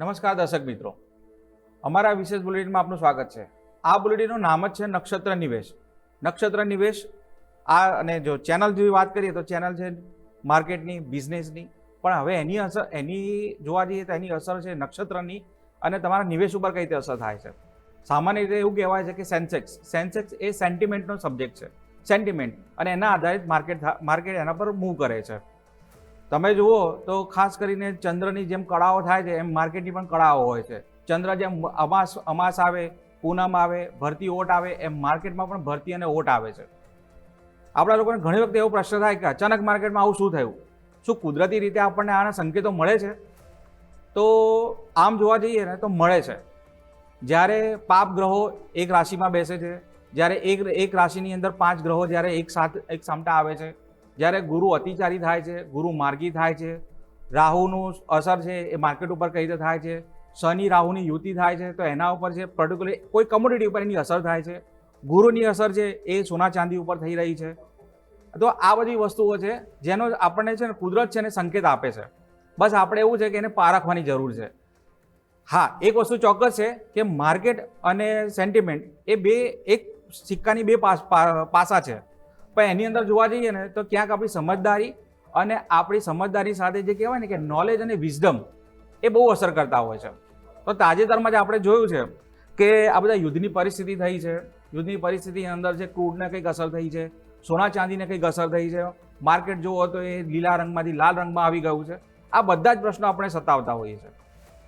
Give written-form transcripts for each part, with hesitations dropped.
નમસ્કાર દર્શક મિત્રો, અમારા વિશેષ બુલેટિનમાં આપનું સ્વાગત છે. આ બુલેટિનનું નામ જ છે નક્ષત્ર નિવેશ. નક્ષત્ર નિવેશ અને જો ચેનલ જેવી વાત કરીએ તો ચેનલ છે માર્કેટની, બિઝનેસની, પણ હવે એની જોવા જઈએ તો એની અસર છે નક્ષત્રની અને તમારા નિવેશ ઉપર કઈ રીતે અસર થાય છે. સામાન્ય રીતે એવું કહેવાય છે કે સેન્સેક્સ એ સેન્ટિમેન્ટનો સબ્જેક્ટ છે, સેન્ટિમેન્ટ, અને એના આધારિત માર્કેટ એના પર મૂવ કરે છે. તમે જુઓ તો ખાસ કરીને ચંદ્રની જેમ કળાઓ થાય છે એમ માર્કેટની પણ કળાઓ હોય છે. ચંદ્ર જેમ અમાસ આવે, પૂનમ આવે, ભરતી ઓટ આવે, એમ માર્કેટમાં પણ ભરતી અને ઓટ આવે છે. આપણા લોકોને ઘણી વખત એવો પ્રશ્ન થાય કે અચાનક માર્કેટમાં આવું શું થયું? શું કુદરતી રીતે આપણને આના સંકેતો મળે છે? તો આમ જોવા જઈએ ને તો મળે છે. જ્યારે પાપ ગ્રહો એક રાશિમાં બેસે છે, જ્યારે એક રાશિની અંદર 5 ગ્રહો જ્યારે એક સામટા આવે છે, જ્યારે ગુરુ અતિચારી થાય છે, ગુરુ માર્ગી થાય છે, રાહુનું અસર છે એ માર્કેટ ઉપર કઈ રીતે થાય છે, શનિ રાહુની યુતિ થાય છે તો એના ઉપર છે પર્ટિક્યુલર કોઈ કમોડિટી ઉપર એની અસર થાય છે, ગુરુની અસર છે એ સોના ચાંદી ઉપર થઈ રહી છે. તો આ બધી વસ્તુઓ છે જેનો આપણને છે ને કુદરત છે ને સંકેત આપે છે. બસ આપણે એવું છે કે એને પારખવાની જરૂર છે. હા, એક વસ્તુ ચોક્કસ છે કે માર્કેટ અને સેન્ટિમેન્ટ એ બે એક સિક્કાની બે પાસા છે, પણ એની અંદર જોવા જઈએ ને તો ક્યાંક આપણી સમજદારી અને આપણી સમજદારી સાથે જે કહેવાય ને કે નોલેજ અને વિઝડમ એ બહુ અસર કરતા હોય છે. તો તાજેતરમાં જ આપણે જોયું છે કે આ બધા યુદ્ધની પરિસ્થિતિ થઈ છે. યુદ્ધની પરિસ્થિતિની અંદર જે ક્રૂડને કંઈક અસર થઈ છે, સોના ચાંદીને કંઈક અસર થઈ છે, માર્કેટ જોવો તો એ લીલા રંગમાંથી લાલ રંગમાં આવી ગયું છે. આ બધા જ પ્રશ્નો આપણે સતાવતા હોઈએ છીએ.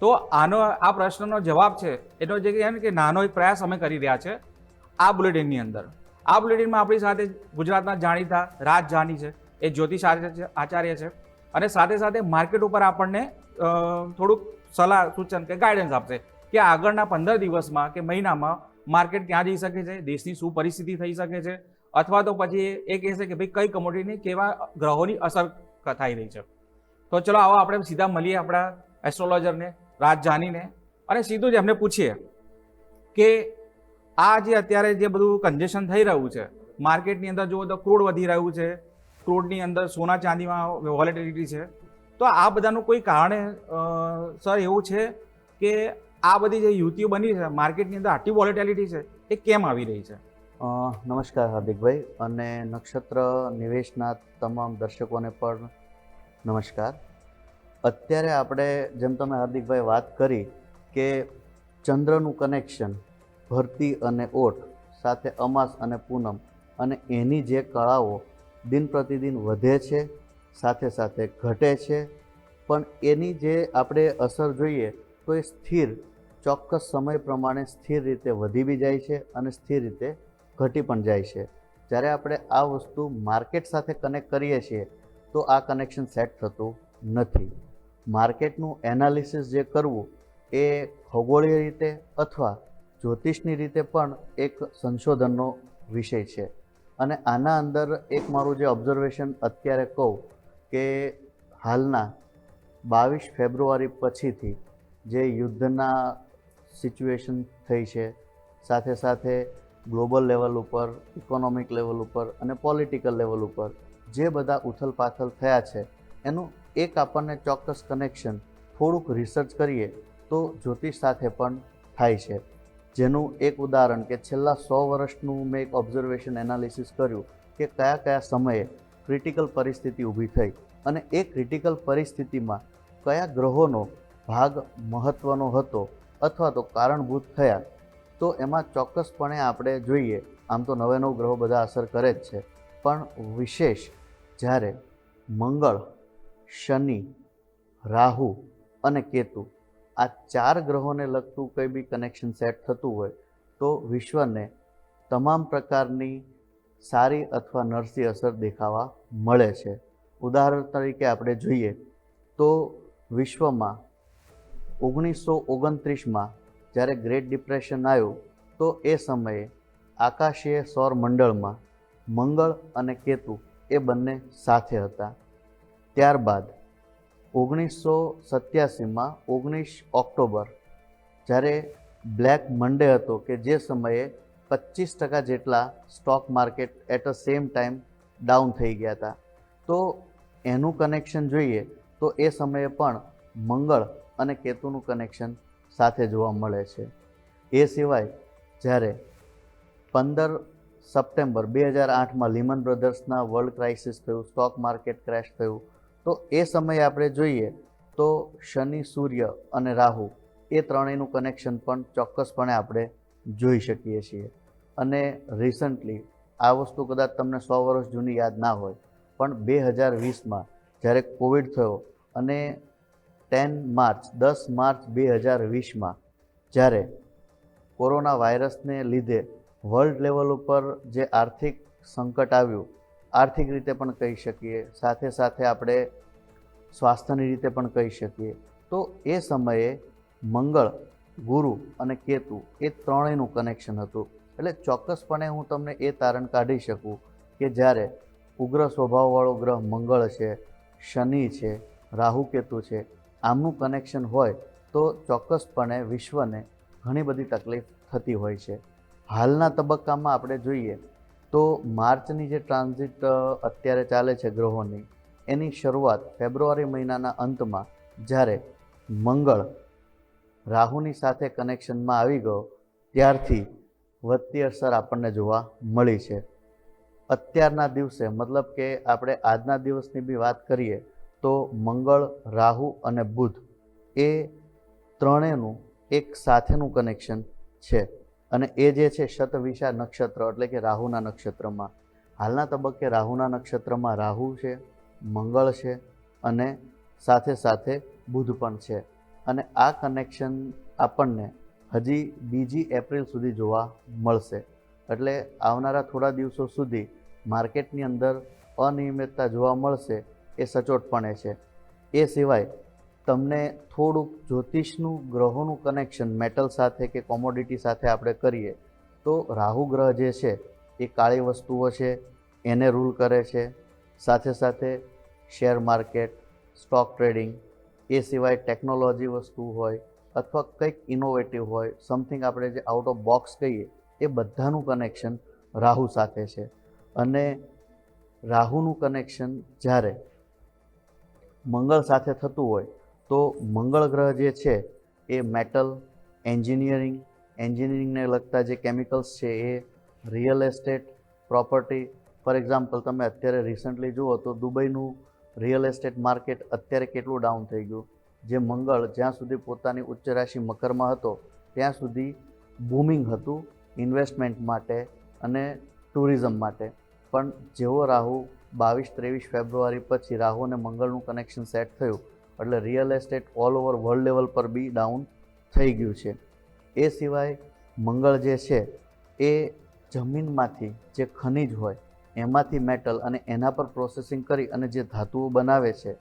તો આ પ્રશ્નનો જવાબ છે એનો જે કહેવાય ને કે નાનો એક પ્રયાસ અમે કરી રહ્યા છે આ બુલેટિનની અંદર. આ બુલેટિનમાં આપણી સાથે ગુજરાતના જાણીતા રાજ જાની છે, એ જ્યોતિષ આચાર્ય છે, અને સાથે સાથે માર્કેટ ઉપર આપણને થોડુંક સલાહ સૂચન કે ગાઈડન્સ આપશે કે આગળના 15 દિવસમાં કે મહિનામાં માર્કેટ ક્યાં જઈ શકે છે, દેશની શું પરિસ્થિતિ થઈ શકે છે, અથવા તો પછી એ કહેશે કે ભાઈ કઈ કમોડિટીની કેવા ગ્રહોની અસર થઈ રહી છે. તો ચલો આવો આપણે સીધા મળીએ આપણા એસ્ટ્રોલોજરને, રાજ જાનીને, અને સીધું જ એમને પૂછીએ કે આ જે અત્યારે જે બધું કન્જેશન થઈ રહ્યું છે માર્કેટની અંદર, જુઓ તો ક્રૂડ વધી રહ્યું છે, ક્રૂડની અંદર સોના ચાંદીમાં વોલેટિલિટી છે, તો આ બધાનું કોઈ કારણે સર એવું છે કે આ બધી જે યુતિઓ બની છે માર્કેટની અંદર આટલી વોલેટિલિટી છે એ કેમ આવી રહી છે? નમસ્કાર હાર્દિકભાઈ, અને નક્ષત્ર નિવેશના તમામ દર્શકોને પણ નમસ્કાર. અત્યારે આપણે જેમ તમે હાર્દિકભાઈ વાત કરી કે ચંદ્રનું કનેક્શન ભરતી અને ઓટ સાથે અમાસ અને પૂનમ અને એની જે કળાઓ દિન પ્રતિદિન વધે છે, સાથે સાથે ઘટે છે, પણ એની જે આપણે અસર જોઈએ તો એ સ્થિર ચોક્કસ સમય પ્રમાણે સ્થિર રીતે વધી બી જાય છે અને સ્થિર રીતે ઘટી પણ જાય છે. જ્યારે આપણે આ વસ્તુ માર્કેટ સાથે કનેક્ટ કરીએ છીએ તો આ કનેક્શન સેટ થતું નથી. માર્કેટનું એનાલિસિસ જે કરવું એ ખગોળીય રીતે અથવા જ્યોતિષની રીતે પણ એક સંશોધનનો વિષય છે. અને આના અંદર એક મારું જે ઓબ્ઝર્વેશન અત્યારે કહું કે હાલના 22 ફેબ્રુઆરી પછીથી જે યુદ્ધના સિચ્યુએશન થઈ છે, સાથે સાથે ગ્લોબલ લેવલ ઉપર, ઇકોનોમિક લેવલ ઉપર અને પોલિટિકલ લેવલ ઉપર જે બધા ઉથલપાથલ થયા છે એનું એક આપણને ચોક્કસ કનેક્શન થોડુંક રિસર્ચ કરીએ તો જ્યોતિષ સાથે પણ થાય છે. જેનું એક ઉદાહરણ કે છેલ્લા 100 વર્ષનું મેં એક ઓબ્ઝર્વેશન એનાલિસિસ કર્યું કે કયા કયા સમયે ક્રિટિકલ પરિસ્થિતિ ઊભી થઈ અને એ ક્રિટિકલ પરિસ્થિતિમાં કયા ગ્રહોનો ભાગ મહત્ત્વનો હતો અથવા તો કારણભૂત થયા. તો એમાં ચોક્કસપણે આપણે જોઈએ, આમ તો 99 ગ્રહો બધા અસર કરે જ છે, પણ વિશેષ જ્યારે મંગળ, શનિ, રાહુ અને કેતુ આ 4 ગ્રહોને લગતું કંઈ બી કનેક્શન સેટ થતું હોય તો વિશ્વને તમામ પ્રકારની સારી અથવા નરસી અસર દેખાવા મળે છે. ઉદાહરણ તરીકે આપણે જોઈએ તો વિશ્વમાં 1929માં જ્યારે ગ્રેટ ડિપ્રેશન આવ્યું તો એ સમયે આકાશીય સૌર મંડળમાં મંગળ અને કેતુ એ બંને સાથે હતા. ત્યારબાદ 1987માં 19 ઓક્ટોબર જ્યારે બ્લેક મન્ડે હતો કે જે સમયે 25% જેટલા stock market at a same time down થઈ ગયા હતા. તો એનું કનેક્શન જોઈએ તો એ સમયે પણ મંગળ અને કેતુનું કનેક્શન સાથે જોવા મળે છે. એ સિવાય જ્યારે 15 સપ્ટેમ્બર 2008માં લીમન બ્રધર્સના વર્લ્ડ ક્રાઇસિસ થયું, સ્ટોક માર્કેટ ક્રેશ થયું, તો એ સમયે આપણે જોઈએ તો શનિ, સૂર્ય અને રાહુ એ ત્રણેયનું કનેક્શન પણ ચોક્કસપણે આપણે જોઈ શકીએ છીએ. અને રિસન્ટલી આ વસ્તુ કદાચ તમને 100 વર્ષ જૂની યાદ ના હોય, પણ 2020માં જ્યારે કોવિડ થયો અને 10 માર્ચ 2020માં જ્યારે કોરોના વાયરસને લીધે વર્લ્ડ લેવલ ઉપર જે આર્થિક સંકટ આવ્યું, આર્થિક રીતે પણ કહી શકીએ, સાથે સાથે આપણે સ્વાસ્થ્યની રીતે પણ કહી શકીએ, તો એ સમયે મંગળ, ગુરુ અને કેતુ એ ત્રણેયનું કનેક્શન હતું. એટલે ચોક્કસપણે હું તમને એ તારણ કાઢી શકું કે જ્યારે ઉગ્ર સ્વભાવવાળો ગ્રહ મંગળ છે, શનિ છે, રાહુ કેતુ છે, આમનું કનેક્શન હોય તો ચોક્કસપણે વિશ્વને ઘણી બધી તકલીફ થતી હોય છે. હાલના તબક્કામાં આપણે જોઈએ તો માર્ચની જે ટ્રાન્ઝિટ અત્યારે ચાલે છે ગ્રહોની, એની શરૂઆત ફેબ્રુઆરી મહિનાના અંતમાં જ્યારે મંગળ રાહુની સાથે કનેક્શનમાં આવી ગયો ત્યારથી વધતી અસર આપણને જોવા મળી છે. અત્યારના દિવસે મતલબ કે આપણે આજના દિવસની બી વાત કરીએ તો મંગળ, રાહુ અને બુધ એ ત્રણેયનું એક સાથેનું કનેક્શન છે. અને એ જે છે શતવિષા નક્ષત્ર એટલે કે રાહુના નક્ષત્રમાં. હાલના તબક્કે રાહુના નક્ષત્રમાં રાહુ છે, મંગળ છે અને સાથે સાથે બુધ પણ છે. અને આ કનેક્શન આપણને હજી 2 એપ્રિલ સુધી જોવા મળશે. એટલે આવનારા થોડા દિવસો સુધી માર્કેટની અંદર અનિયમિતતા જોવા મળશે, એ સચોટપણે છે. એ સિવાય તમને થોડુંક જ્યોતિષનું ગ્રહોનું કનેક્શન મેટલ સાથે કે કોમોડિટી સાથે આપણે કરીએ તો રાહુ ગ્રહ જે છે એ કાળી વસ્તુઓ છે એને રૂલ કરે છે. સાથે સાથે શેર માર્કેટ, સ્ટોક ટ્રેડિંગ, એ સિવાય ટેકનોલોજી વસ્તુ હોય અથવા કંઈક ઇનોવેટિવ હોય, સમથિંગ આપણે જે આઉટ ઓફ બોક્સ કહીએ, એ બધાનું કનેક્શન રાહુ સાથે છે. અને રાહુનું કનેક્શન જ્યારે મંગળ સાથે થતું હોય તો મંગળ ગ્રહ જે છે એ મેટલ, એન્જિનિયરિંગને લગતા જે કેમિકલ્સ છે એ, real estate, property. For example તમે અત્યારે રિસન્ટલી જુઓ તો દુબઈનું રિયલ એસ્ટેટ માર્કેટ અત્યારે કેટલું ડાઉન થઈ ગયું. જે મંગળ જ્યાં સુધી પોતાની ઉચ્ચ રાશિ મકરમાં હતો ત્યાં સુધી બૂમિંગ હતું ઇન્વેસ્ટમેન્ટ માટે અને ટુરિઝમ માટે. પણ જેવો રાહુ 22-23 ફેબ્રુઆરી પછી રાહુ અને મંગળનું કનેક્શન સેટ થયું એટલે real estate all over world level પર બી ડાઉન થઈ ગયું છે. એ સિવાય મંગળ જે છે એ જમીનમાંથી જે ખનિજ હોય એમાંથી મેટલ અને એના પર પ્રોસેસિંગ કરી અને જે ધાતુઓ બનાવે છે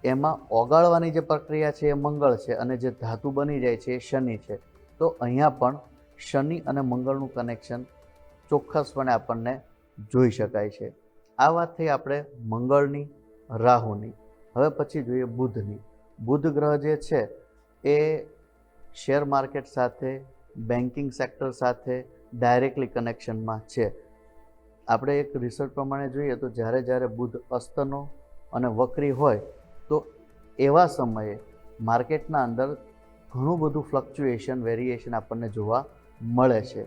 એમાં ઓગાળવાની જે પ્રક્રિયા છે એ મંગળ છે અને જે ધાતુ બની જાય છે એ શનિ છે. તો અહીંયા પણ શનિ અને મંગળનું કનેક્શન ચોક્કસપણે આપણને જોઈ શકાય છે. આ વાત થઈ આપણે મંગળની, રાહુની. હવે પછી જોઈએ બુધની. બુધ ગ્રહ જે છે એ શેર માર્કેટ સાથે, બેન્કિંગ સેક્ટર સાથે ડાયરેક્ટલી કનેક્શનમાં છે. આપણે એક રિસર્ચ પ્રમાણે જોઈએ તો જ્યારે બુધ અસ્તનો અને વક્રી હોય તો એવા સમયે માર્કેટના અંદર ઘણું બધું ફ્લક્ચ્યુએશન, વેરિએશન આપણને જોવા મળે છે.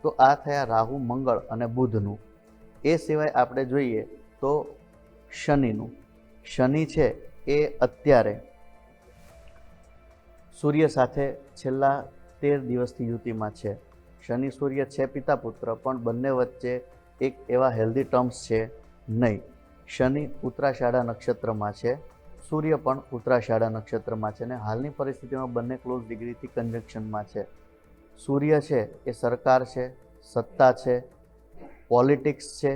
તો આ થયા રાહુ, મંગળ અને બુધનું. એ સિવાય આપણે જોઈએ તો શનિનું. શનિ છે એ અત્યારે સૂર્ય સાથે છેલ્લા 13 દિવસથી યુતિમાં છે. શનિ સૂર્ય છે પિતા પુત્ર, પણ બંને વચ્ચે એક એવા હેલ્ધી ટર્મ્સ છે નહીં. શનિ ઉત્તરાષાઢા નક્ષત્રમાં છે, સૂર્ય પણ ઉત્તરાષાઢા નક્ષત્રમાં છે અને હાલની પરિસ્થિતિમાં બંને ક્લોઝ ડિગ્રીથી કન્જંક્શનમાં છે. સૂર્ય છે એ સરકાર છે, સત્તા છે, પોલિટિક્સ છે,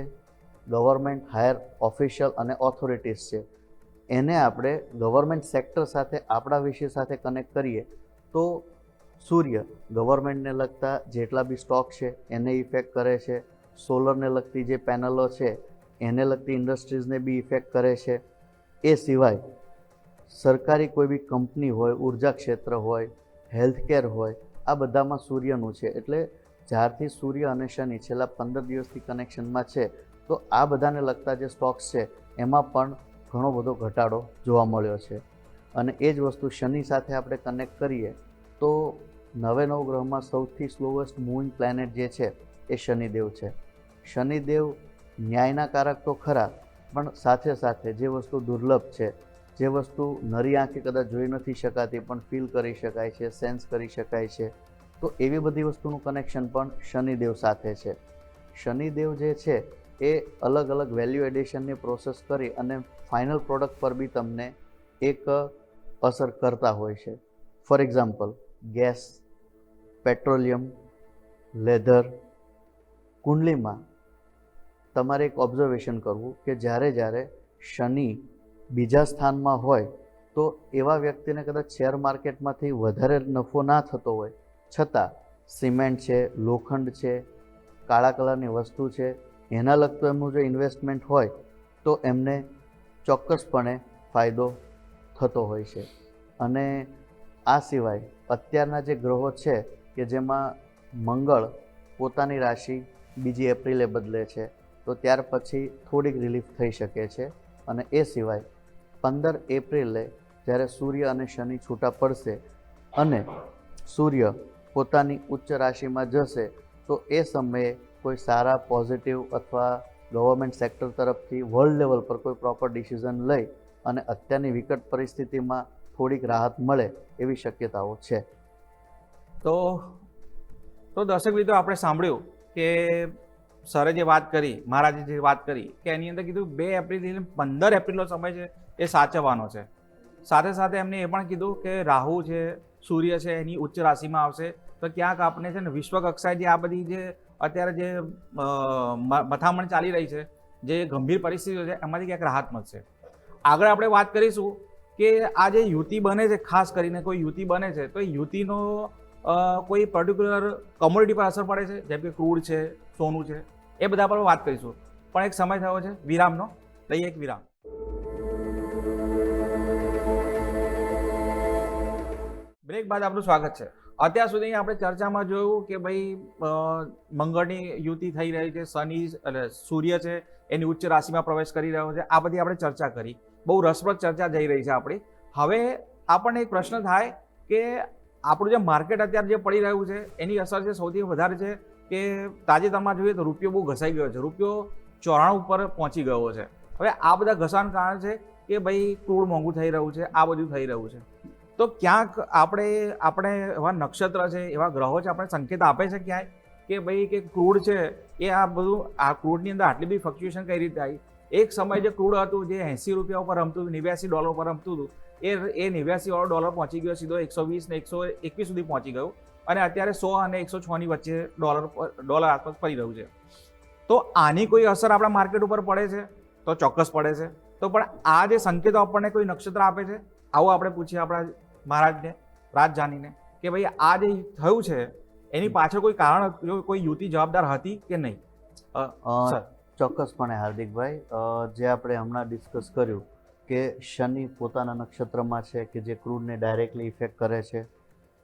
ગવર્મેન્ટ, હાયર ઓફિશિયલ અને ઓથોરિટીઝ છે. એને આપણે ગવર્મેન્ટ સેક્ટર સાથે, આપણા વિષય સાથે કનેક્ટ કરીએ તો સૂર્ય ગવર્મેન્ટને લગતા જેટલા બી સ્ટોક છે એને ઇફેક્ટ કરે છે. સોલરને લગતી જે પેનલો છે એને લગતી ઇન્ડસ્ટ્રીઝને બી ઇફેક્ટ કરે છે. એ સિવાય સરકારી કોઈ બી કંપની હોય, ઉર્જા ક્ષેત્ર હોય, હેલ્થકેર હોય, આ બધામાં સૂર્યનું છે. એટલે જ્યારથી સૂર્ય અને શનિ છેલ્લા 15 દિવસથી કનેક્શનમાં છે તો આ બધાને લગતા જે સ્ટોક્સ છે એમાં પણ ઘણો બધો ઘટાડો જોવા મળ્યો છે. અને એ જ વસ્તુ શનિ સાથે આપણે કનેક્ટ કરીએ તો નવે નવ ગ્રહમાં સૌથી સ્લોએસ્ટ મૂવિંગ પ્લેનેટ જે છે એ શનિદેવ છે. શનિદેવ ન્યાયના કારક તો ખરા, પણ સાથે સાથે જે વસ્તુ દુર્લભ છે, જે વસ્તુ નરી આંખે કદાચ જોઈ નથી શકાતી પણ ફીલ કરી શકાય છે, સેન્સ કરી શકાય છે, તો એવી બધી વસ્તુનું કનેક્શન પણ શનિદેવ સાથે છે. શનિદેવ જે છે એ અલગ અલગ વેલ્યુ એડિશનની પ્રોસેસ કરી અને ફાઇનલ પ્રોડક્ટ પર બી તમને એક અસર કરતા હોય છે. For example, gas, petroleum, leather, કુંડલીમાં તમારે એક ઓબ્ઝર્વેશન કરવું કે જ્યારે શનિ બીજા સ્થાનમાં હોય તો એવા વ્યક્તિને કદાચ શેર માર્કેટમાંથી વધારે નફો ના થતો હોય છતાં સિમેન્ટ છે, લોખંડ છે, કાળા કલરની વસ્તુ છે, એના લગતું એમનું જો ઇન્વેસ્ટમેન્ટ હોય તો એમને ચોક્કસપણે ફાયદો થતો હોય છે. અને આ સિવાય અત્યારના જે ગ્રહો છે કે જેમાં મંગળ પોતાની રાશિ 2 એપ્રિલે બદલે છે, તો ત્યાર પછી થોડીક રિલીફ થઈ શકે છે. અને એ સિવાય 15 એપ્રિલે જ્યારે સૂર્ય અને શનિ છૂટા પડશે અને સૂર્ય પોતાની ઉચ્ચ રાશિમાં જશે તો એ સમયે કોઈ સારા પોઝિટિવ અથવા ગવર્મેન્ટ સેક્ટર તરફથી વર્લ્ડ લેવલ પર કોઈ પ્રોપર ડિસિઝન લઈ અને અત્યારની વિકટ પરિસ્થિતિમાં થોડીક રાહત મળે એવી શક્યતાઓ છે. તો દર્શક મિત્રો, આપણે સાંભળ્યું કે સરે જે વાત કરી, મહારાજે જે વાત કરી કે એની અંદર કીધું 2 એપ્રિલથી 15 એપ્રિલનો સમય છે એ સાચવવાનો છે. સાથે સાથે એમને એ પણ કીધું કે રાહુ છે, સૂર્ય છે, એની ઉચ્ચ રાશિમાં આવશે તો ક્યાંક આપણે છે ને વિશ્વ કક્ષાએ જે આ બધી જે અત્યારે જે મથામણ ચાલી રહી છે, જે ગંભીર પરિસ્થિતિઓ છે, એમાંથી ક્યાંક રાહત મળશે. આગળ આપણે વાત કરીશું કે આ જે યુતિ બને છે, ખાસ કરીને કોઈ યુતિ બને છે તો એ યુતિનો કોઈ પર્ટિક્યુલર કોમોડિટી પર અસર પડે છે, જેમ કે ક્રૂડ છે, સોનું છે, એ બધા પર વાત કરીશું. પણ એક સમય થયો છે વિરામનો, લઈએ એક વિરામ. બ્રેક બાદ આપનું સ્વાગત છે. અત્યાર સુધી આપણે ચર્ચામાં જોયું કે ભાઈ મંગળની યુતિ થઈ રહી છે, શનિ એટલે સૂર્ય છે એની ઉચ્ચ રાશિમાં પ્રવેશ કરી રહ્યો છે. આ બધી આપણે ચર્ચા કરી, બહુ રસપ્રદ ચર્ચા જઈ રહી છે આપણી. હવે આપણને એક પ્રશ્ન થાય કે આપણું જે માર્કેટ અત્યારે જે પડી રહ્યું છે એની અસર છે સૌથી વધારે છે કે તાજેતરમાં જોઈએ તો રૂપિયો બહુ ઘસાઈ ગયો છે, રૂપિયો 94 ઉપર પહોંચી ગયો છે. હવે આ બધા ઘસાણ કારણ છે કે ભાઈ ક્રૂડ મોંઘું થઈ રહ્યું છે, આ બધું થઈ રહ્યું છે. તો ક્યાંક આપણે એવા નક્ષત્ર છે, એવા ગ્રહો છે, આપણે સંકેત આપે છે ક્યાંય કે ભાઈ કે ક્રૂડ છે એ આ બધું, આ ક્રૂડની અંદર આટલી બધી ફ્લક્ચ્યુએશન કઈ રીતે આવી? એક સમય જે ક્રૂડ હતું જે 80 રૂપિયા ઉપર રમતું હતું, $89 ઉપર રમતું હતું, એ $89 પહોંચી ગયો સીધો 120 ને 121 સુધી પહોંચી ગયું અને અત્યારે 100 અને 106 ની વચ્ચે ડોલર આસપાસ પડી રહ્યું છે. તો આની કોઈ અસર આપણા માર્કેટ ઉપર પડે છે? તો ચોક્કસ પડે છે. તો પણ આ જે સંકેતો આપણને કોઈ નક્ષત્ર આપે છે, આવું આપણે પૂછીએ આપણા મહારાજને, રાજ જાનીને, કે ભાઈ આ જે થયું છે એની પાછળ કોઈ કારણ, કોઈ યુતિ જવાબદાર હતી કે નહીં? સર, ચોક્કસપણે હાર્દિકભાઈ, જે આપણે હમણાં ડિસ્કસ કર્યું કે શનિ પોતાના નક્ષત્રમાં છે કે જે ક્રૂડને ડાયરેક્ટલી ઇફેક્ટ કરે છે,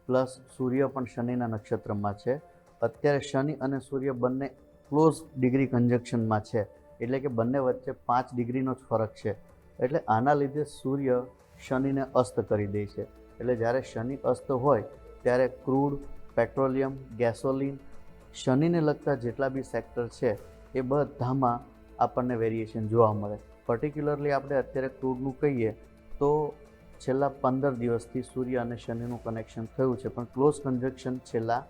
પ્લસ સૂર્ય પણ શનિના નક્ષત્રમાં છે. અત્યારે શનિ અને સૂર્ય બંને ક્લોઝ ડિગ્રી કન્જક્શનમાં છે, એટલે કે બંને વચ્ચે 5 ડિગ્રીનો જ ફરક છે. એટલે આના લીધે સૂર્ય શનિને અસ્ત કરી દે છે. એટલે જ્યારે શનિ અસ્ત હોય ત્યારે ક્રૂડ, પેટ્રોલિયમ, ગેસોલિન, શનિને લગતા જેટલા બી સેક્ટર છે એ બધામાં આપણને વેરિએશન જોવા મળે. પર્ટિક્યુલરલી આપણે અત્યારે ક્રૂડનું કહીએ તો છેલ્લા 15 દિવસથી સૂર્ય અને શનિનું કનેક્શન થયું છે, પણ ક્લોઝ કન્જક્શન છેલ્લા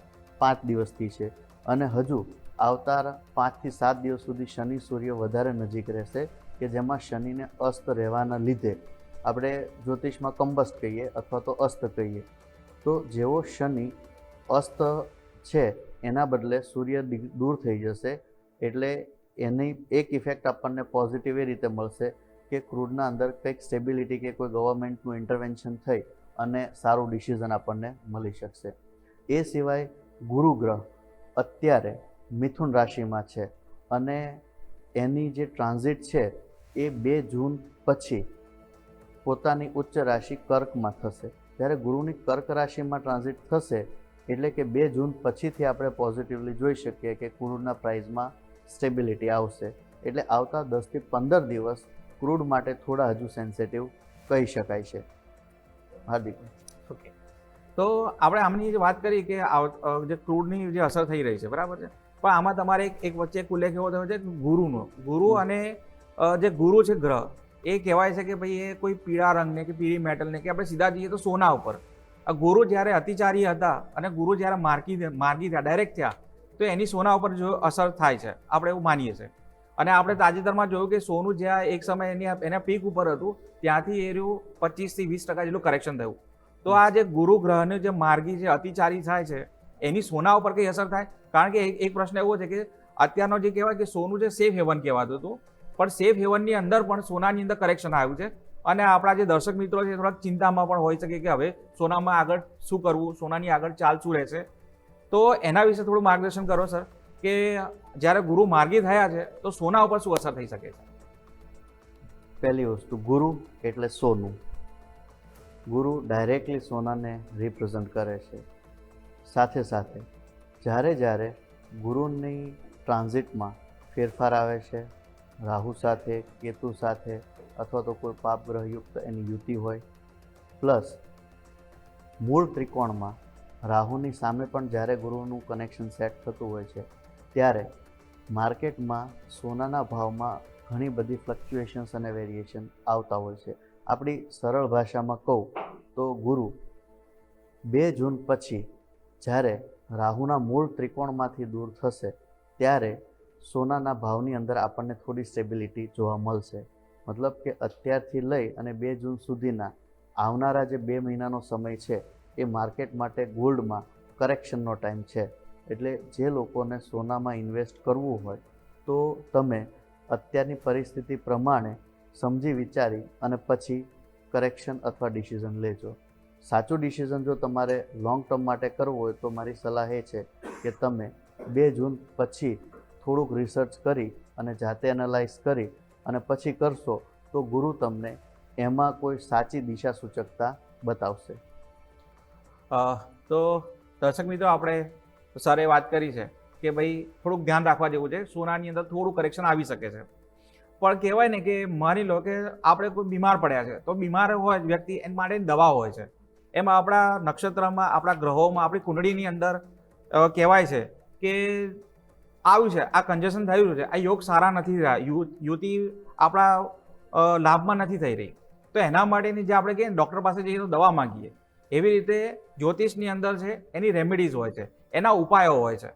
5 દિવસથી છે. અને હજુ આવતા 5 થી 7 દિવસ સુધી શનિ સૂર્ય વધારે નજીક રહેશે કે જેમાં શનિને અસ્ત રહેવાના લીધે આપણે જ્યોતિષમાં કમ્બસ્ટ કહીએ અથવા તો અસ્ત કહીએ. તો જેવો શનિ અસ્ત છે એના બદલે સૂર્ય દૂર થઈ જશે, એટલે એની એક ઇફેક્ટ આપણને પોઝિટિવ એ રીતે મળશે કે ક્રૂડના અંદર કંઈક સ્ટેબિલિટી કે કોઈ ગવર્મેન્ટનું ઇન્ટરવેન્શન થઈ અને સારું ડિસિઝન આપણને મળી શકશે. એ સિવાય ગુરુ ગ્રહ અત્યારે મિથુન રાશિમાં છે અને એની જે ટ્રાન્ઝિટ છે એ 2 જૂન પછી પોતાની ઉચ્ચ રાશિ કર્કમાં થશે. જ્યારે ગુરુની કર્ક રાશિમાં ટ્રાન્ઝિટ થશે એટલે કે 2 જૂન પછીથી આપણે પોઝિટિવલી જોઈ શકીએ કે ક્રૂડના પ્રાઇઝમાં સ્ટેબિલિટી આવશે. એટલે આવતા 10 થી 15 દિવસ ક્રૂડ માટે થોડા હજુ સેન્સિટિવ કહી શકાય છે. હાર્દિકભાઈ. ઓકે, તો આપણે આમની જે વાત કરી કે જે ક્રૂડની જે અસર થઈ રહી છે, બરાબર છે, પણ આમાં તમારે એક વચ્ચે એક ઉલ્લેખ એવો થયો છે કે ગુરુનો. ગુરુ અને જે ગુરુ છે ગ્રહ, એ કહેવાય છે કે ભાઈ એ કોઈ પીળા રંગને કે પીળી મેટલને કે આપણે સીધા જઈએ તો સોના ઉપર. આ ગુરુ જ્યારે અતિચારી હતા અને ગુરુ જ્યારે માર્ગી થયા, ડાયરેક્ટ થયા, તો એની સોના ઉપર જો અસર થાય છે, આપણે એવું માનીએ છીએ. અને આપણે તાજેતરમાં જોયું કે સોનું જ્યાં એક સમય એના પીક ઉપર હતું, ત્યાંથી એ રહ્યું 25 થી 20% જેટલું કરેક્શન થયું. તો આ જે ગુરુ ગ્રહનું જે માર્ગી જે અતિચારી થાય છે, એની સોના ઉપર કઈ અસર થાય? કારણ કે એક પ્રશ્ન એવો છે કે અત્યારનો જે કહેવાય કે સોનું જે સેફ હેવન કહેવાતું હતું, પણ સેફ હેવનની અંદર પણ સોનાની અંદર કરેક્શન આવ્યું છે. અને આપણા જે દર્શક મિત્રો છે થોડાક ચિંતામાં પણ હોઈ શકે કે હવે સોનામાં આગળ શું કરવું, સોનાની આગળ ચાલ શું રહેશે. તો એના વિશે થોડું માર્ગદર્શન કરો સર, કે જ્યારે ગુરુ માર્ગી થયા છે તો સોના ઉપર શું અસર થઈ શકે છે? પહેલી વસ્તુ, ગુરુ એટલે સોનું. ગુરુ ડાયરેક્ટલી સોનાને રિપ્રેઝન્ટ કરે છે. સાથે સાથે જ્યારે ગુરુની ટ્રાન્ઝિટમાં ફેરફાર આવે છે, રાહુ સાથે, કેતુ સાથે, અથવા તો કોઈ પાપ ગ્રહયુક્ત એની યુતિ હોય, પ્લસ મૂળ ત્રિકોણમાં રાહુની સામે પણ જ્યારે ગુરુનું કનેક્શન સેટ થતું હોય છે, ત્યારે માર્કેટમાં સોનાના ભાવમાં ઘણી બધી ફ્લક્ચ્યુએશન્સ અને વેરિએશન આવતા હોય છે. આપણી સરળ ભાષામાં કહું તો ગુરુ 2 જૂન પછી જ્યારે રાહુના મૂળ ત્રિકોણમાંથી દૂર થશે, ત્યારે સોનાના ભાવની અંદર આપણને થોડી સ્ટેબિલિટી જોવા મળશે. મતલબ કે અત્યારથી લઈ અને 2 જૂન સુધીના આવનારા જે 2 મહિનાનો સમય છે, એ માર્કેટ માટે ગોલ્ડમાં કરેક્શનનો ટાઈમ છે. એટલે જે લોકોને સોનામાં ઇન્વેસ્ટ કરવું હોય તો તમે અત્યારની પરિસ્થિતિ પ્રમાણે સમજી વિચારી અને પછી કરેક્શન અથવા ડિસિઝન લેજો. સાચું ડિસિઝન જો તમારે લોંગ ટર્મ માટે કરવું હોય તો મારી સલાહ એ છે કે તમે 2 જૂન પછી થોડુંક રિસર્ચ કરી અને જાતે એનાલાઇઝ કરી અને પછી કરશો તો ગુરુ તમને એમાં કોઈ સાચી દિશા સૂચકતા બતાવશે. તો દર્શક મિત્રો, આપણે સરે વાત કરી છે કે ભાઈ થોડુંક ધ્યાન રાખવા જેવું છે, સોનાની અંદર થોડું કરેક્શન આવી શકે છે. પણ કહેવાય ને કે માની લો કે આપણે કોઈ બીમાર પડ્યા છે, તો બીમાર હોય વ્યક્તિ એના માટેની દવા હોય છે. એમાં આપણા નક્ષત્રમાં, આપણા ગ્રહોમાં, આપણી કુંડળીની અંદર કહેવાય છે કે આવ્યું છે, આ કન્જેશન થયું છે, આ યોગ સારા નથી રહ્યા, યુતિ આપણા લાભમાં નથી થઈ રહી, તો એના માટેની જે આપણે કહીએ ડૉક્ટર પાસે જઈએ તો દવા માંગીએ, એવી રીતે જ્યોતિષની અંદર છે એની રેમેડીઝ હોય છે, એના ઉપાયો હોય છે.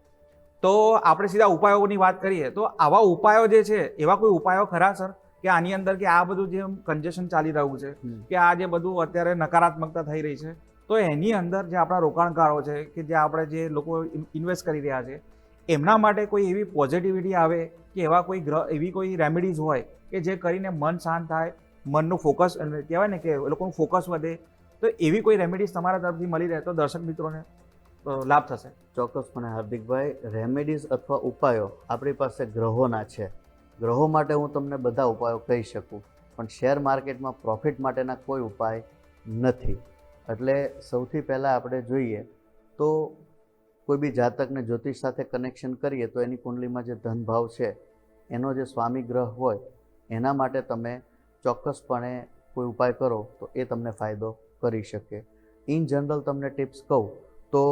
તો આપણે સીધા ઉપાયોની વાત કરીએ તો આવા ઉપાયો જે છે, એવા કોઈ ઉપાયો ખરા સર કે આની અંદર કે આ બધું જે કન્જેશન ચાલી રહ્યું છે, કે આ જે બધું અત્યારે નકારાત્મકતા થઈ રહી છે, તો એની અંદર જે આપણા રોકાણકારો છે, કે જે આપણે જે લોકો ઇન્વેસ્ટ કરી રહ્યા છે, એમના માટે કોઈ એવી પોઝિટિવિટી આવે કે એવા કોઈ એવી કોઈ રેમેડીઝ હોય કે જે કરીને મન શાંત થાય, મનનું ફોકસ કહેવાય ને કે એ લોકોનું ફોકસ વધે, તો એવી કોઈ રેમેડીઝ તમારા તરફથી મળી રહે તો દર્શક મિત્રોને લાભ થશે? ચોક્કસપણે હાર્દિકભાઈ, રેમેડીઝ અથવા ઉપાયો આપણી પાસે ગ્રહોના છે. ગ્રહો માટે હું તમને બધા ઉપાયો કહી શકું, પણ શેર માર્કેટમાં પ્રોફિટ માટેના કોઈ ઉપાય નથી. એટલે સૌથી પહેલાં આપણે જોઈએ તો કોઈ બી જાતકને જ્યોતિષ સાથે કનેક્શન કરીએ તો એની કુંડલીમાં જે ધન ભાવ છે, એનો જે સ્વામી ગ્રહ હોય, એના માટે તમે ચોક્કસપણે કોઈ ઉપાય કરો તો એ તમને ફાયદો કરી શકે. ઇન જનરલ તમને ટિપ્સ કહું તો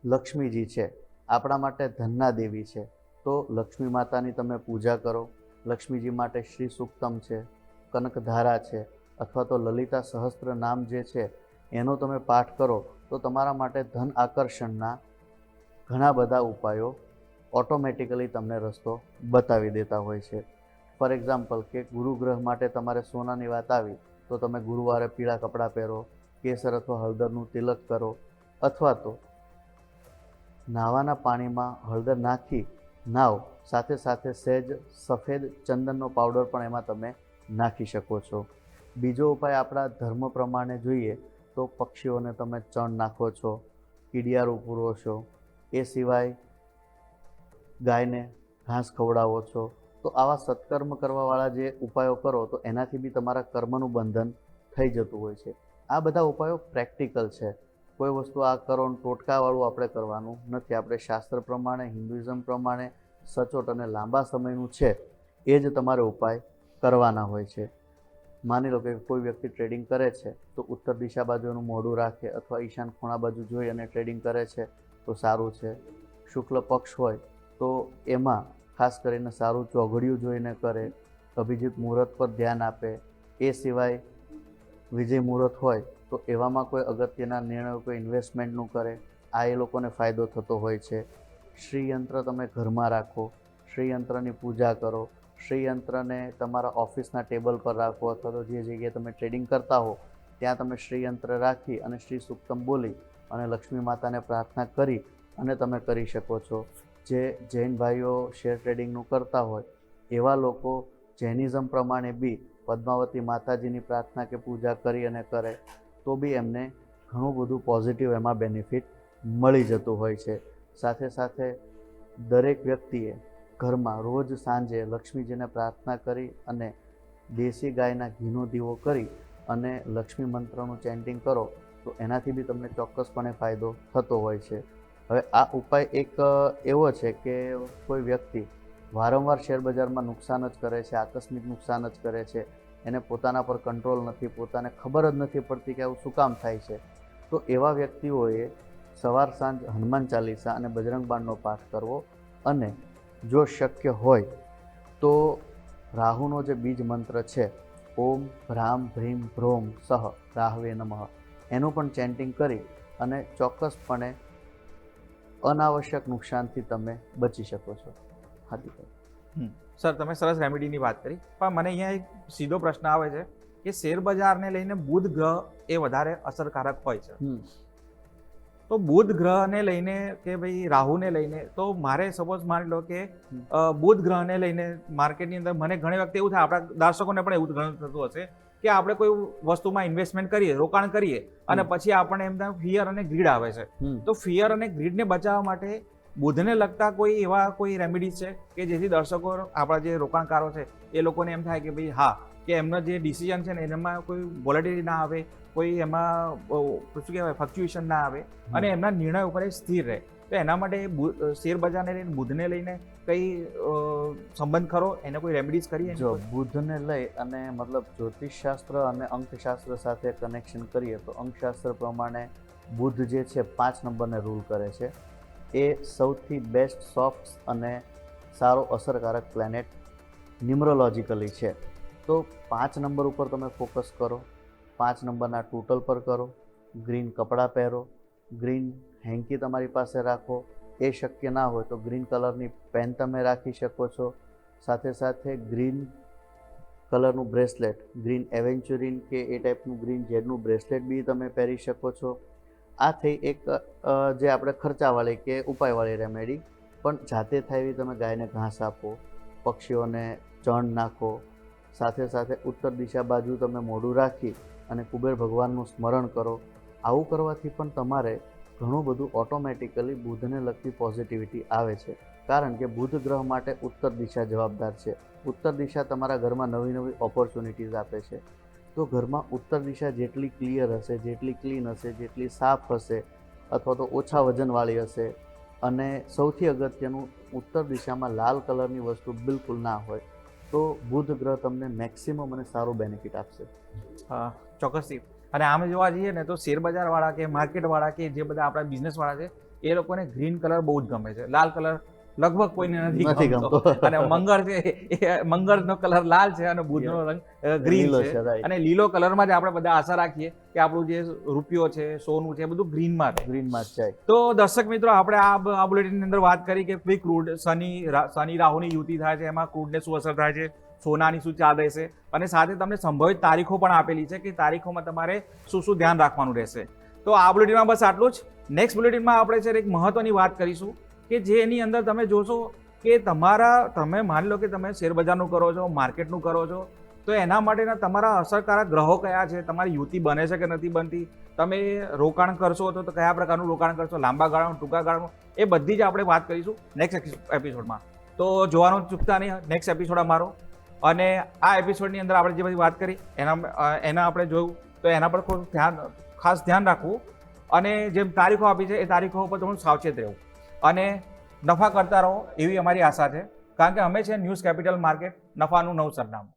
લક્ષ્મીજી છે, આપણા માટે ધનના દેવી છે, તો લક્ષ્મી માતાની તમે પૂજા કરો. લક્ષ્મીજી માટે શ્રી સૂક્તમ છે, કનકધારા છે, અથવા તો લલિતા સહસ્ત્ર નામ જે છે એનો તમે પાઠ કરો તો તમારા માટે ધન આકર્ષણના ઘણા બધા ઉપાયો ઓટોમેટિકલી તમને રસ્તો બતાવી દેતા હોય છે. ફોર એક્ઝામ્પલ કે ગુરુગ્રહ માટે તમારે સોનાની વાત આવી તો તમે ગુરુવારે પીળા કપડાં પહેરો, કેસર અથવા હળદરનું તિલક કરો, અથવા તો નાવાના પાણીમાં હળદર નાખી નાવ, સાથે સાથે સહેજ સફેદ ચંદનનો પાવડર પણ એમાં તમે નાખી શકો છો. બીજો ઉપાય આપણા ધર્મ પ્રમાણે જોઈએ તો પક્ષીઓને તમે ચણ નાખો છો, કીડિયારું પૂરો છો, એ સિવાય ગાયને ઘાસ ખવડાવો છો. તો આવા સત્કર્મ કરવાવાળા જે ઉપાયો કરો તો એનાથી બી તમારા કર્મનું બંધન થઈ જતું હોય છે. આ બધા ઉપાયો પ્રેક્ટિકલ છે. કોઈ વસ્તુ આ કરો ને ટોટકાવાળું આપણે કરવાનું નથી. આપણે શાસ્ત્ર પ્રમાણે, હિન્દુઇઝમ પ્રમાણે સચોટ અને લાંબા સમયનું છે એ જ તમારે ઉપાય કરવાના હોય છે. માની લો કે કોઈ વ્યક્તિ ટ્રેડિંગ કરે છે તો ઉત્તર દિશા બાજુનું મોઢું રાખે અથવા ઈશાન ખૂણા બાજુ જોઈ અને ટ્રેડિંગ કરે છે તો સારું છે. શુક્લ પક્ષ હોય તો એમાં ખાસ કરીને સારું ચોઘડિયું જોઈને કરે, અભિજીત મુહૂર્ત પર ધ્યાન આપે. એ સિવાય વિજય મુહૂર્ત હોય તો એવામાં કોઈ અગત્યના નિર્ણયો, કોઈ ઇન્વેસ્ટમેન્ટનું કરે, આ એ લોકોને ફાયદો થતો હોય છે. શ્રીયંત્ર તમે ઘરમાં રાખો, શ્રીયંત્રની પૂજા કરો, શ્રીયંત્રને તમારા ઓફિસના ટેબલ પર રાખો અથવા તો જે જગ્યાએ તમે ટ્રેડિંગ કરતા હો ત્યાં તમે શ્રીયંત્ર રાખી અને શ્રી સુક્તમ બોલી અને લક્ષ્મી માતાને પ્રાર્થના કરી અને તમે કરી શકો છો. જે જૈન ભાઈઓ શેર ટ્રેડિંગનું કરતા હોય એવા લોકો જૈનિઝમ પ્રમાણે બી પદ્માવતી માતાજીની પ્રાર્થના કે પૂજા કરી અને કરે તો બી એમને ઘણું બધું પોઝિટિવ એમાં બેનિફિટ મળી જતું હોય છે. સાથે સાથે દરેક વ્યક્તિએ ઘરમાં રોજ સાંજે લક્ષ્મીજીને પ્રાર્થના કરી અને દેશી ગાયના ઘીનો દીવો કરી અને લક્ષ્મી મંત્રનું ચેન્ટિંગ કરો તો એનાથી બી તમને ચોક્કસપણે ફાયદો થતો હોય છે. હવે આ ઉપાય એક એવો છે કે કોઈ વ્યક્તિ વારંવાર શેરબજારમાં નુકસાન જ કરે છે, આકસ્મિક નુકસાન જ કરે છે, એને પોતાના પર કંટ્રોલ નથી, પોતાને ખબર જ નથી પડતી કે આવું શું કામ થાય છે, તો એવા વ્યક્તિઓએ સવાર સાંજ હનુમાન ચાલીસા અને બજરંગ બાણનો પાઠ કરવો અને જો શક્ય હોય તો રાહુનો જે બીજ મંત્ર છે ઓમ ભ્રામ ભ્રીમ ભ્રોમ સહ રાહવે નમઃ એનું પણ ચેન્ટિંગ કરી અને ચોક્કસપણે અનાવશ્યક નુકસાનથી તમે બચી શકો છો. હાજી સર, તમે સરસ રેમેડીની વાત કરી, પણ મને અહીંયા એક સીધો પ્રશ્ન આવે છે કે શેર બજારને લઈને બુધ ગ્રહ એ વધારે અસરકારક હોય છે. તો બુધ ગ્રહને લઈને કે ભાઈ રાહુને લઈને તો મારે સપોઝ માની લો કે બુધ ગ્રહને લઈને માર્કેટની અંદર મને ઘણી વખત એવું થાય, આપણા દર્શકોને પણ એવું ઘણું થતું હશે કે આપણે કોઈ વસ્તુમાં ઇન્વેસ્ટમેન્ટ કરીએ, રોકાણ કરીએ અને પછી આપણને એમ થાય ફિયર અને ગ્રીડ આવે છે. તો ફિયર અને ગ્રીડને બચાવવા માટે બુધને લગતા કોઈ એવા કોઈ રેમેડીઝ છે કે જેથી દર્શકો, આપણા જે રોકાણકારો છે એ લોકોને એમ થાય કે ભાઈ હા, કે એમનો જે ડિસિઝન છે ને એમાં કોઈ વોલેટિલિટી ના આવે, કોઈ એમાં શું કહેવાય ફ્લક્ચ્યુએશન ના આવે અને એમના નિર્ણય ઉપર એ સ્થિર રહે. તો એના માટે શેર બજારને લઈને બુધને લઈને કઈ સંબંધ ખરો, એને કોઈ રેમેડીઝ કરીએ? જો બુધને લઈ અને મતલબ જ્યોતિષશાસ્ત્ર અને અંકશાસ્ત્ર સાથે કનેક્શન કરીએ તો અંકશાસ્ત્ર પ્રમાણે બુધ જે છે 5 નંબરને રૂલ કરે છે. એ સૌથી બેસ્ટ, સોફ્ટ અને સારો અસરકારક પ્લેનેટ ન્યુમરોલોજીકલી છે. તો 5 નંબર ઉપર તમે ફોકસ કરો, 5 નંબરના ટોટલ પર કરો, ગ્રીન કપડાં પહેરો, ગ્રીન હેન્કી તમારી પાસે રાખો. એ શક્ય ના હોય તો ગ્રીન કલરની પેન તમે રાખી શકો છો. સાથે સાથે ગ્રીન કલરનું બ્રેસલેટ, ગ્રીન એવેન્ચુરિન કે એ ટાઈપનું ગ્રીન જેડનું બ્રેસલેટ બી તમે પહેરી શકો છો. આ થઈ એક જે આપણે ખર્ચાવાળી કે ઉપાયવાળી રેમેડી. પણ જાતે થાય એવી તમે ગાયને ઘાસ આપો, પક્ષીઓને ચણ નાખો, સાથે સાથે ઉત્તર દિશા બાજુ તમે મોઢું રાખી અને કુબેર ભગવાનનું સ્મરણ કરો. આવું કરવાથી પણ તમારે ઘણું બધું ઓટોમેટિકલી બુધને લગતી પોઝિટિવિટી આવે છે. કારણ કે બુધ ગ્રહ માટે ઉત્તર દિશા જવાબદાર છે. ઉત્તર દિશા તમારા ઘરમાં નવી નવી ઓપોર્ચ્યુનિટીઝ આપે છે. તો ઘરમાં ઉત્તર દિશા જેટલી ક્લિયર હશે, જેટલી ક્લીન હશે, જેટલી સાફ હશે અથવા તો ઓછા વજનવાળી હશે અને સૌથી અગત્યનું ઉત્તર દિશામાં લાલ કલરની વસ્તુ બિલકુલ ના હોય તો બુધ ગ્રહ તમને મેક્સિમમ અને સારું બેનિફિટ આપશે. ચોક્કસથી. અને આમ જોવા જઈએ ને તો શેરબજારવાળા કે માર્કેટવાળા કે જે બધા આપણા બિઝનેસવાળા છે એ લોકોને ગ્રીન કલર બહુ જ ગમે છે. લાલ કલર લગભગ કોઈને નથી ગમતો. અને મંગળ છે એ મંગળનો કલર લાલ છે અને બુધનો રંગ ગ્રીન છે. અને લીલો કલરમાં જ આપણે બધા આશા રાખીએ કે આપણું જે રૂપિયો છે, સોનું છે, બધું ગ્રીનમાં જ જાય. તો દર્શક મિત્રો, આપણે આ બુલેટિનની અંદર વાત કરી કે ભાઈ ક્રૂડ શનિ રાહુની યુતિ થાય છે, એમાં ક્રૂડને શું અસર થાય છે, સોનાની શું ચાલ રહેશે અને સાથે તમને સંભવિત તારીખો પણ આપેલી છે કે તારીખોમાં તમારે શું શું ધ્યાન રાખવાનું રહેશે. તો આ બુલેટિનમાં બસ આટલું જ. નેક્સ્ટ બુલેટિનમાં આપણે છે એક મહત્વની વાત કરીશું કે જે એની અંદર તમે જોશો કે તમે માની લો કે તમે શેરબજારનું કરો છો, માર્કેટનું કરો છો, તો એના માટેના તમારા અસરકારક ગ્રહો કયા છે, તમારી યુતિ બને છે કે નથી બનતી, તમે રોકાણ કરશો તો કયા પ્રકારનું રોકાણ કરશો, લાંબા ગાળાનું, ટૂંકા ગાળાનું, એ બધી જ આપણે વાત કરીશું નેક્સ્ટ એપિસોડમાં. તો જોવાનું ચૂકતા નહીં નેક્સ્ટ એપિસોડ અમારો. અને આ એપિસોડની અંદર આપણે જે બધી વાત કરી એના આપણે જોયું તો એના પર ખાસ ધ્યાન રાખવું અને જે તારીખો આપી છે એ તારીખો ઉપર થોડું સાવચેત રહેવું અને નફા કરતા રહો એવી અમારી આશા છે. કારણ કે અમે છે ન્યૂઝ કેપિટલ માર્કેટ, નફાનું નવું સરનામું.